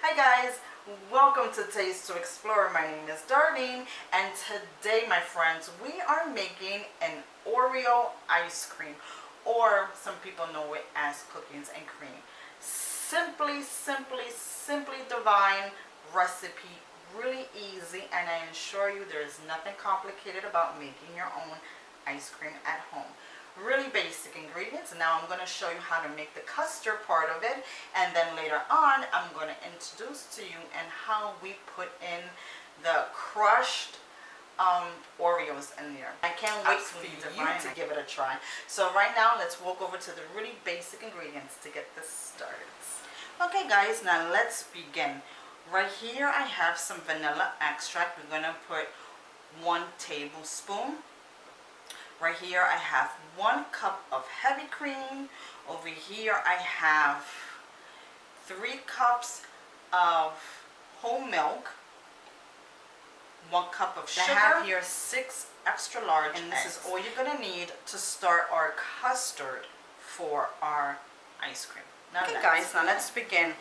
Hi guys, welcome to Taste to Explore. My name is Darlene, and today, my friends, we are making an Oreo ice cream, or some people know it as cookies and cream. Simply divine recipe, really easy, and I assure you there is nothing complicated about making your own ice cream at home. Really basic ingredients. Now I'm going to show you how to make the custard part of it, and then later on I'm going to introduce to you and how we put in the crushed Oreos in there. I can't wait for you to give it a try. So right now let's walk over to the really basic ingredients to get this started. Okay guys, now let's begin. Right here I have some vanilla extract. We're going to put 1 tablespoon. Right here I have 1 cup of heavy cream. Over here I have 3 cups of whole milk, 1 cup of sugar. I have here 6 extra large eggs. And this is all you're going to need to start our custard for our ice cream. Now okay guys, now let's begin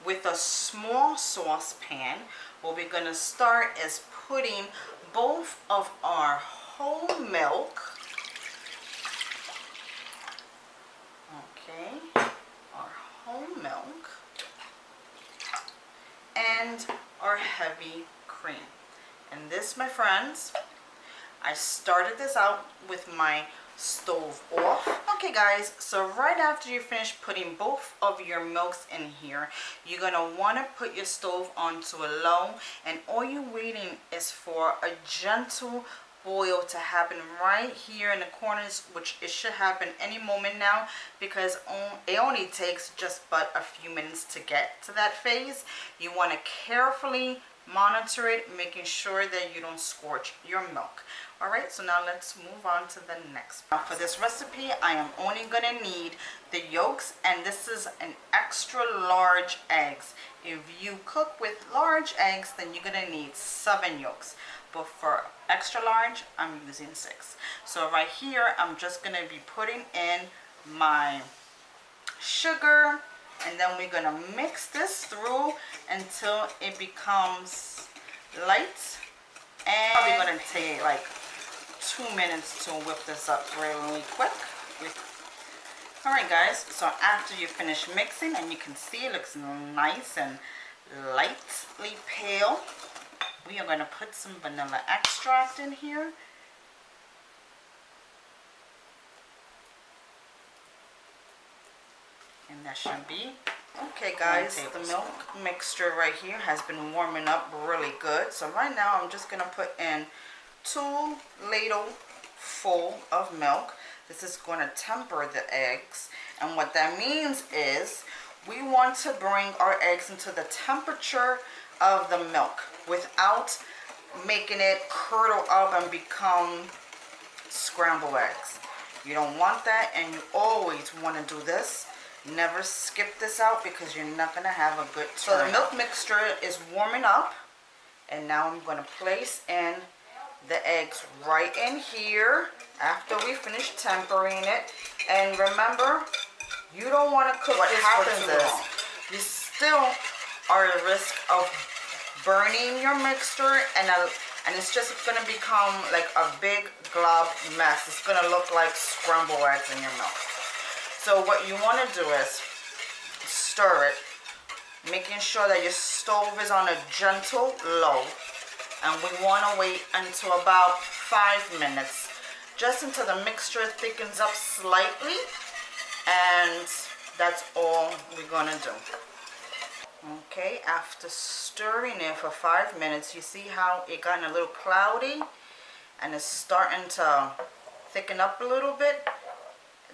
with a small saucepan. What we're going to start is putting both of our whole milk, our whole milk, and our heavy cream. And this, my friends, I started this out with my stove off. Okay guys, so right after you finish putting both of your milks in here, you're gonna want to put your stove onto a low, and all you're waiting is for a gentle boil to happen right here in the corners, which it should happen any moment now, because it only takes just but a few minutes to get to that phase. You want to carefully monitor it, making sure that you don't scorch your milk. Alright, so now let's move on to the next. Now for this recipe, I am only going to need the yolks, and this is an extra large eggs. If you cook with large eggs, then you're going to need 7 yolks. But for extra large, I'm using 6. So right here, I'm just going to be putting in my sugar, and then we're going to mix this through until it becomes light. And probably going to take like 2 minutes to whip this up really quick. Alright guys, so after you finish mixing, and you can see it looks nice and lightly pale, we are going to put some vanilla extract in here. And that should be okay guys. The milk mixture right here has been warming up really good. So right now I'm just going to put in 2 ladles full of milk. This is going to temper the eggs. And what that means is we want to bring our eggs into the temperature of the milk without making it curdle up and become scrambled eggs. You don't want that, and you always want to do this. Never skip this out, because you're not going to have a good turn. So the milk mixture is warming up, and now I'm going to place in the eggs right in here after we finish tempering it. And remember, you don't want to cook this for too long. You still are at risk of burning your mixture, and it's just going to become like a big glob mess. It's going to look like scrambled eggs in your milk. So what you want to do is stir it, making sure that your stove is on a gentle low, and we want to wait until about 5 minutes, just until the mixture thickens up slightly, and that's all we're going to do. Okay, after stirring it for 5 minutes, you see how it got a little cloudy and it's starting to thicken up a little bit.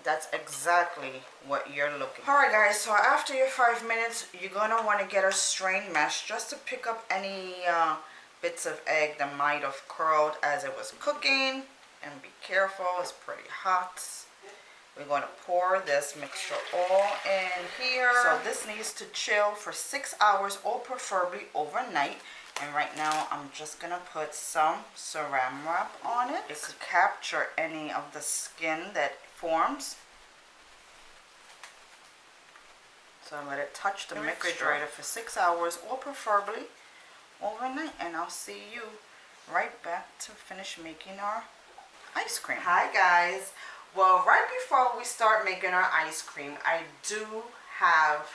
That's exactly what you're looking for. Alright guys, so after your 5 minutes, you're going to want to get a strain mesh just to pick up any bits of egg that might have curled as it was cooking. And be careful, it's pretty hot. We're going to pour this mixture all in here. So this needs to chill for 6 hours, or preferably overnight. And right now I'm just going to put some saran wrap on it. It could capture any of the skin that forms. So I let it touch the refrigerator for 6 hours, or preferably overnight, and I'll see you right back to finish making our ice cream. Hi guys. Well, right before we start making our ice cream, I do have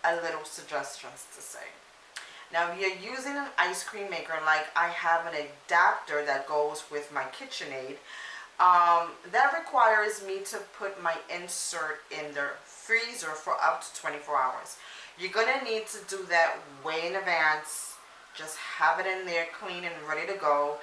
a little suggestions to say. Now, if you're using an ice cream maker, like I have an adapter that goes with my KitchenAid, that requires me to put my insert in the freezer for up to 24 hours. You're gonna need to do that way in advance. Just have it in there clean and ready to go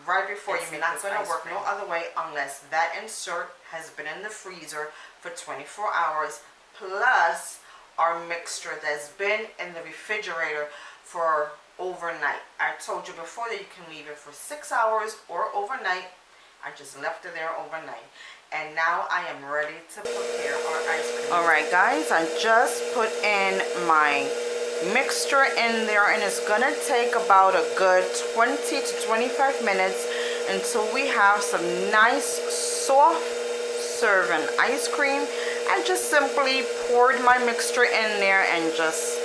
right before you make this ice cream. It's not gonna work no other way unless that insert has been in the freezer for 24 hours, plus our mixture that's been in the refrigerator for overnight. I told you before that you can leave it for 6 hours or overnight. I just left it there overnight. And now I am ready to prepare our ice cream. Alright guys, I just put in my mixture in there, and it's gonna take about a good 20 to 25 minutes until we have some nice soft serving ice cream. I just simply poured my mixture in there and just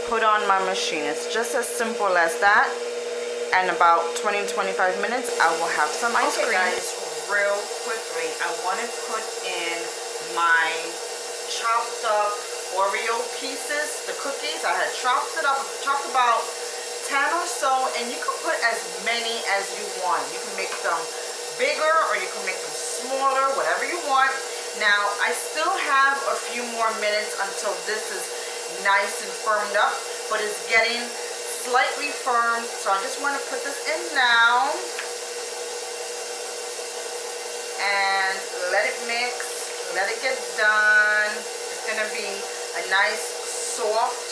put on my machine. It's just as simple as that. And about 20 to 25 minutes I will have some ice cream. Guys, real quickly, I want to put in my chopped up Oreo pieces, the cookies. I had chopped it up, chopped about 10 or so, and you can put as many as you want. You can make them bigger or you can make them smaller, whatever you want. Now, I still have a few more minutes until this is nice and firmed up, but it's getting slightly firm, so I just want to put this in now and let it mix, let it get done. It's going to be a nice soft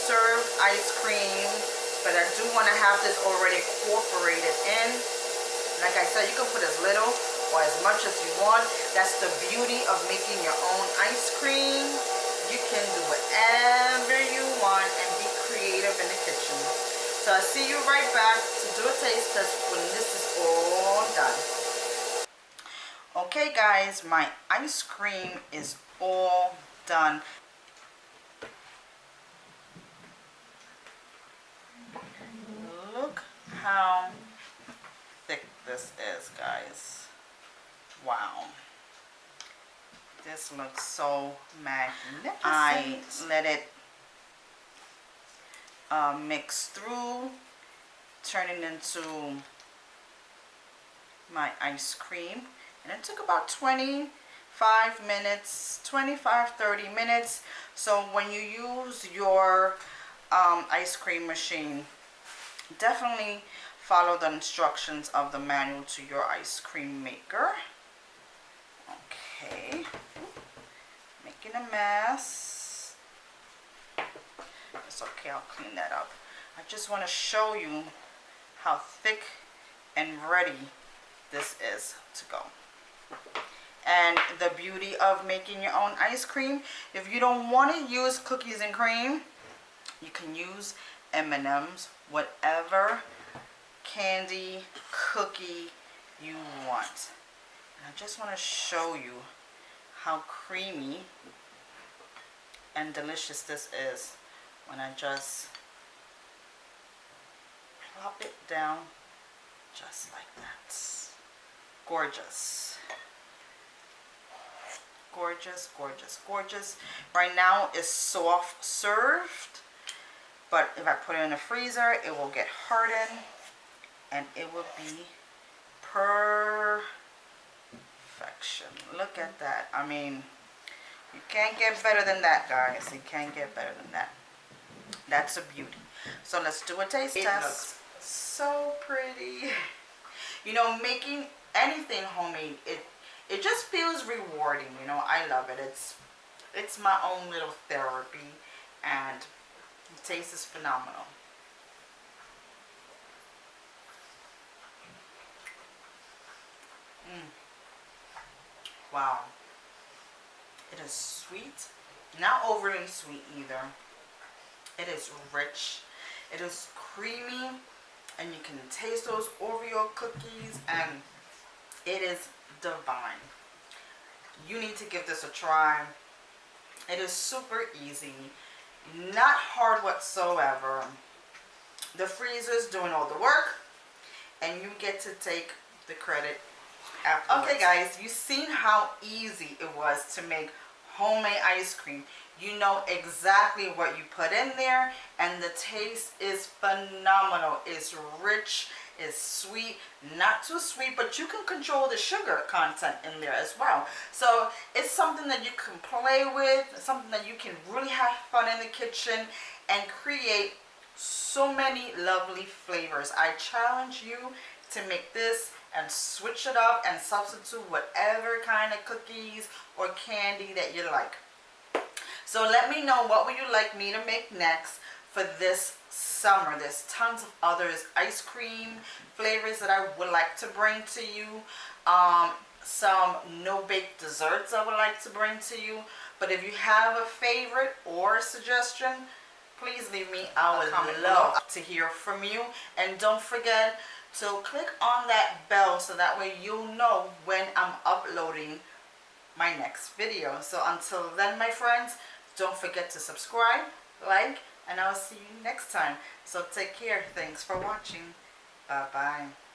served ice cream, but I do want to have this already incorporated in. Like I said, you can put as little or as much as you want. That's the beauty of making your own ice cream. You can do whatever you want and be creative in the kitchen. So I'll see you right back to do a taste test when this is all done. Okay guys, my ice cream is all done. Look how thick this is, guys. Wow. This looks so magnificent. I let it mix through, turn it into my ice cream, and it took about 25 minutes, 25-30 minutes. So when you use your ice cream machine, definitely follow the instructions of the manual to your ice cream maker. Okay, making a mess. It's okay, I'll clean that up. I just want to show you how thick and ready this is to go. And the beauty of making your own ice cream, if you don't want to use cookies and cream, you can use M&M's, whatever candy cookie you want. I just want to show you how creamy and delicious this is when I just plop it down just like that. Gorgeous. Gorgeous, gorgeous, gorgeous. Right now it's soft served, but if I put it in the freezer, it will get hardened and it will be perfection. Look at that. I mean, you can't get better than that, guys. You can't get better than that. That's a beauty. So let's do a taste test. It looks so pretty. You know, making anything homemade, it just feels rewarding. You know, I love it. It's my own little therapy, and the taste is phenomenal. Wow. It is sweet, not overly sweet either. It is rich, it is creamy, and you can taste those Oreo cookies, and it is divine. You need to give this a try. It is super easy, not hard whatsoever. The freezer's doing all the work, and you get to take the credit afterwards. Okay guys, you seen how easy it was to make homemade ice cream. You know exactly what you put in there, and the taste is phenomenal. It's rich, it's sweet, not too sweet, but you can control the sugar content in there as well. So it's something that you can play with, something that you can really have fun in the kitchen and create so many lovely flavors. I challenge you to make this and switch it up and substitute whatever kind of cookies or candy that you like. So let me know, what would you like me to make next for this summer? There's tons of others, ice cream flavors that I would like to bring to you. Some no-bake desserts I would like to bring to you. But if you have a favorite or a suggestion, please leave me a comment. Love to hear from you. And don't forget to click on that bell so that way you'll know when I'm uploading my next video. So until then, my friends, don't forget to subscribe, like, and I'll see you next time. So take care. Thanks for watching. Bye-bye.